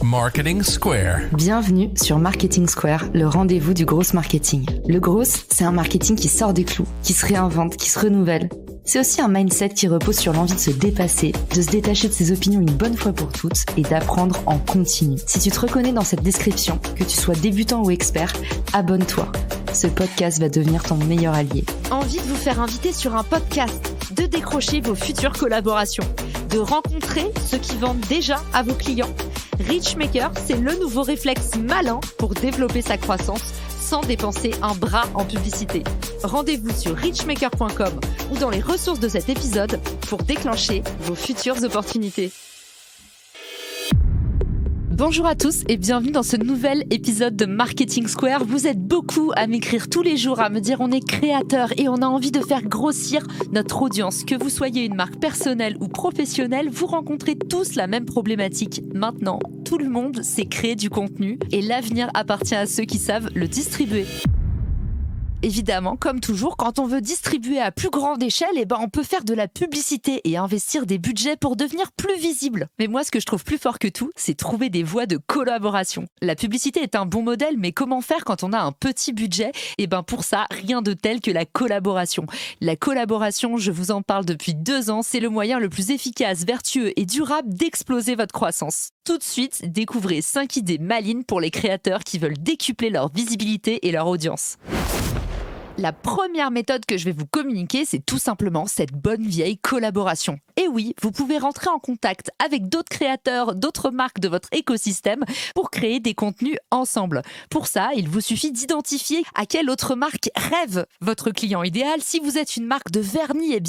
Marketing Square. Bienvenue sur Marketing Square, le rendez-vous du gros marketing. Le gros, c'est un marketing qui sort des clous, qui se réinvente, qui se renouvelle. C'est aussi un mindset qui repose sur l'envie de se dépasser, de se détacher de ses opinions une bonne fois pour toutes et d'apprendre en continu. Si tu te reconnais dans cette description, que tu sois débutant ou expert, abonne-toi. Ce podcast va devenir ton meilleur allié. Envie de vous faire inviter sur un podcast, de décrocher vos futures collaborations, de rencontrer ceux qui vendent déjà à vos clients. Richmaker, c'est le nouveau réflexe malin pour développer sa croissance sans dépenser un bras en publicité. Rendez-vous sur richmaker.com ou dans les ressources de cet épisode pour déclencher vos futures opportunités. Bonjour à tous et bienvenue dans ce nouvel épisode de Marketing Square. Vous êtes beaucoup à m'écrire tous les jours, à me dire on est créateur et on a envie de faire grossir notre audience. Que vous soyez une marque personnelle ou professionnelle, vous rencontrez tous la même problématique. Maintenant, tout le monde sait créer du contenu et l'avenir appartient à ceux qui savent le distribuer. Évidemment, comme toujours, quand on veut distribuer à plus grande échelle, on peut faire de la publicité et investir des budgets pour devenir plus visible. Mais moi, ce que je trouve plus fort que tout, c'est trouver des voies de collaboration. La publicité est un bon modèle, mais comment faire quand on a un petit budget ? Pour ça, rien de tel que la collaboration. La collaboration, je vous en parle depuis 2 ans, c'est le moyen le plus efficace, vertueux et durable d'exploser votre croissance. Tout de suite, découvrez 5 idées malines pour les créateurs qui veulent décupler leur visibilité et leur audience. La première méthode que je vais vous communiquer, c'est tout simplement cette bonne vieille collaboration. Et oui, vous pouvez rentrer en contact avec d'autres créateurs, d'autres marques de votre écosystème pour créer des contenus ensemble. Pour ça, il vous suffit d'identifier à quelle autre marque rêve votre client idéal. Si vous êtes une marque de vernis,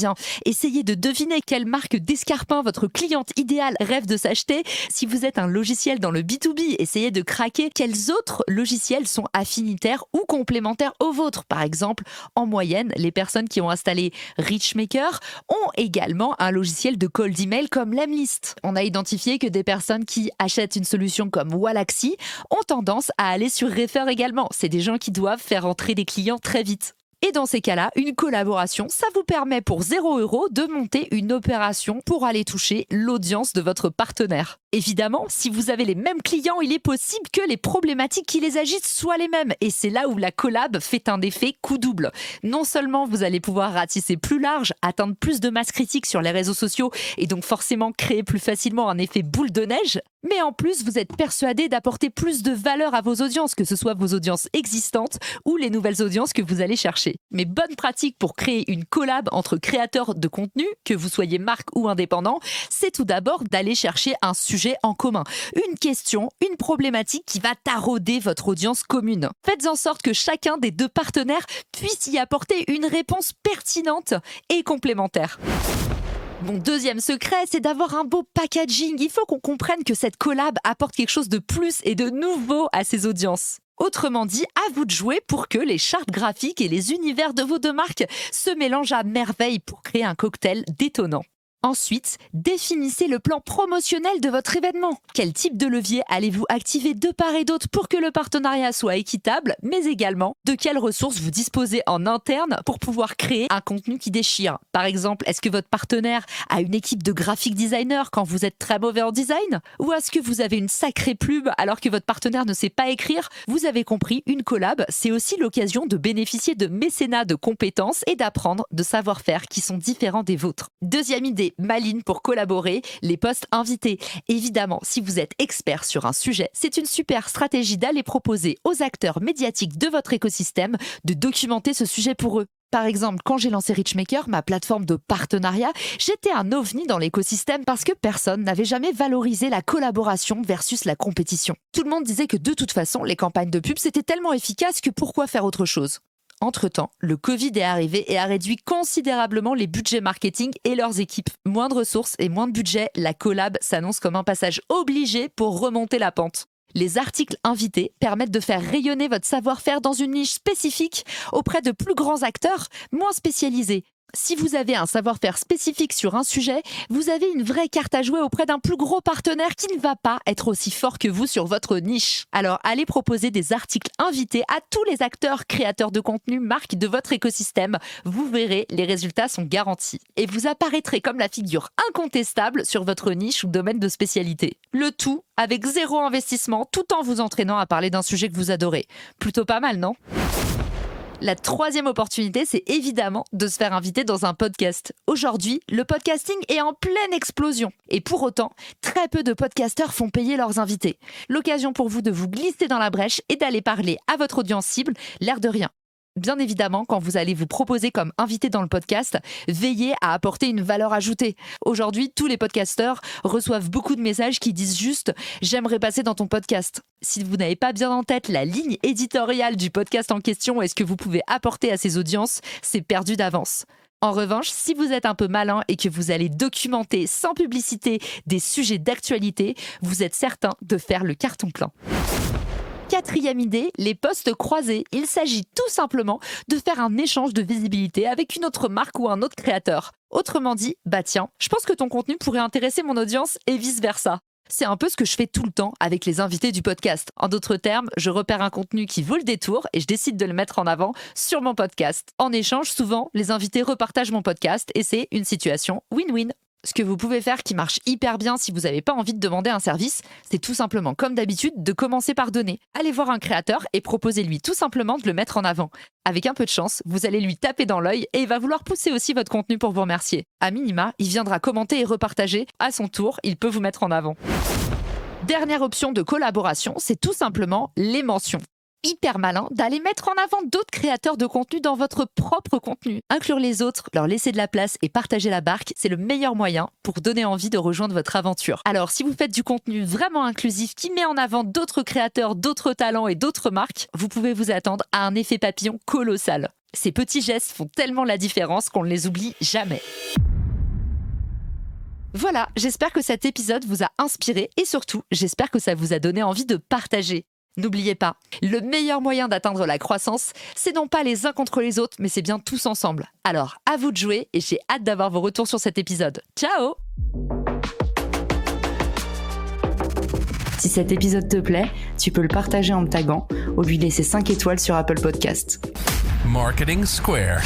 essayez de deviner quelle marque d'escarpin votre cliente idéale rêve de s'acheter. Si vous êtes un logiciel dans le B2B, essayez de craquer quels autres logiciels sont affinitaires ou complémentaires aux vôtres. Par exemple, en moyenne, les personnes qui ont installé Richmaker ont également un logiciel de cold email comme Lemlist. On a identifié que des personnes qui achètent une solution comme Wallaxy ont tendance à aller sur Refer également. C'est des gens qui doivent faire entrer des clients très vite. Et dans ces cas-là, une collaboration, ça vous permet pour 0 € de monter une opération pour aller toucher l'audience de votre partenaire. Évidemment, si vous avez les mêmes clients, il est possible que les problématiques qui les agitent soient les mêmes. Et c'est là où la collab fait un effet coup double. Non seulement vous allez pouvoir ratisser plus large, atteindre plus de masse critique sur les réseaux sociaux et donc forcément créer plus facilement un effet boule de neige, mais en plus vous êtes persuadé d'apporter plus de valeur à vos audiences, que ce soit vos audiences existantes ou les nouvelles audiences que vous allez chercher. Mais bonne pratique pour créer une collab entre créateurs de contenu, que vous soyez marque ou indépendant, c'est tout d'abord d'aller chercher un sujet en commun. Une question, une problématique qui va tarauder votre audience commune. Faites en sorte que chacun des 2 partenaires puisse y apporter une réponse pertinente et complémentaire. Mon deuxième secret, c'est d'avoir un beau packaging. Il faut qu'on comprenne que cette collab apporte quelque chose de plus et de nouveau à ses audiences. Autrement dit, à vous de jouer pour que les chartes graphiques et les univers de vos 2 marques se mélangent à merveille pour créer un cocktail détonnant. Ensuite, définissez le plan promotionnel de votre événement. Quel type de levier allez-vous activer de part et d'autre pour que le partenariat soit équitable, mais également de quelles ressources vous disposez en interne pour pouvoir créer un contenu qui déchire. Par exemple, est-ce que votre partenaire a une équipe de graphic designer quand vous êtes très mauvais en design ? Ou est-ce que vous avez une sacrée pub alors que votre partenaire ne sait pas écrire ? Vous avez compris, une collab, c'est aussi l'occasion de bénéficier de mécénat de compétences et d'apprendre de savoir-faire qui sont différents des vôtres. Deuxième idée maline pour collaborer, les posts invités. Évidemment, si vous êtes expert sur un sujet, c'est une super stratégie d'aller proposer aux acteurs médiatiques de votre écosystème de documenter ce sujet pour eux. Par exemple, quand j'ai lancé Richmaker, ma plateforme de partenariat, j'étais un ovni dans l'écosystème parce que personne n'avait jamais valorisé la collaboration versus la compétition. Tout le monde disait que de toute façon, les campagnes de pub, c'était tellement efficace que pourquoi faire autre chose ? Entre-temps, le Covid est arrivé et a réduit considérablement les budgets marketing et leurs équipes. Moins de ressources et moins de budget, la collab s'annonce comme un passage obligé pour remonter la pente. Les articles invités permettent de faire rayonner votre savoir-faire dans une niche spécifique auprès de plus grands acteurs moins spécialisés. Si vous avez un savoir-faire spécifique sur un sujet, vous avez une vraie carte à jouer auprès d'un plus gros partenaire qui ne va pas être aussi fort que vous sur votre niche. Alors allez proposer des articles invités à tous les acteurs, créateurs de contenu, marques de votre écosystème. Vous verrez, les résultats sont garantis. Et vous apparaîtrez comme la figure incontestable sur votre niche ou domaine de spécialité. Le tout avec 0 investissement, tout en vous entraînant à parler d'un sujet que vous adorez. Plutôt pas mal, non ? La troisième opportunité, c'est évidemment de se faire inviter dans un podcast. Aujourd'hui, le podcasting est en pleine explosion. Et pour autant, très peu de podcasteurs font payer leurs invités. L'occasion pour vous de vous glisser dans la brèche et d'aller parler à votre audience cible, l'air de rien. Bien évidemment, quand vous allez vous proposer comme invité dans le podcast, veillez à apporter une valeur ajoutée. Aujourd'hui, tous les podcasteurs reçoivent beaucoup de messages qui disent juste « j'aimerais passer dans ton podcast ». Si vous n'avez pas bien en tête la ligne éditoriale du podcast en question et ce que vous pouvez apporter à ces audiences, c'est perdu d'avance. En revanche, si vous êtes un peu malin et que vous allez documenter sans publicité des sujets d'actualité, vous êtes certain de faire le carton plein. Quatrième idée, les posts croisés. Il s'agit tout simplement de faire un échange de visibilité avec une autre marque ou un autre créateur. Autrement dit, tiens, je pense que ton contenu pourrait intéresser mon audience et vice-versa. C'est un peu ce que je fais tout le temps avec les invités du podcast. En d'autres termes, je repère un contenu qui vaut le détour et je décide de le mettre en avant sur mon podcast. En échange, souvent, les invités repartagent mon podcast et c'est une situation win-win. Ce que vous pouvez faire qui marche hyper bien si vous n'avez pas envie de demander un service, c'est tout simplement, comme d'habitude, de commencer par donner. Allez voir un créateur et proposez-lui tout simplement de le mettre en avant. Avec un peu de chance, vous allez lui taper dans l'œil et il va vouloir pousser aussi votre contenu pour vous remercier. À minima, il viendra commenter et repartager. À son tour, il peut vous mettre en avant. Dernière option de collaboration, c'est tout simplement les mentions. Hyper malin d'aller mettre en avant d'autres créateurs de contenu dans votre propre contenu. Inclure les autres, leur laisser de la place et partager la barque, c'est le meilleur moyen pour donner envie de rejoindre votre aventure. Alors, si vous faites du contenu vraiment inclusif qui met en avant d'autres créateurs, d'autres talents et d'autres marques, vous pouvez vous attendre à un effet papillon colossal. Ces petits gestes font tellement la différence qu'on ne les oublie jamais. Voilà, j'espère que cet épisode vous a inspiré et surtout, j'espère que ça vous a donné envie de partager. N'oubliez pas, le meilleur moyen d'atteindre la croissance, c'est non pas les uns contre les autres, mais c'est bien tous ensemble. Alors, à vous de jouer et j'ai hâte d'avoir vos retours sur cet épisode. Ciao! Si cet épisode te plaît, tu peux le partager en me taguant ou lui laisser 5 étoiles sur Apple Podcasts. Marketing Square.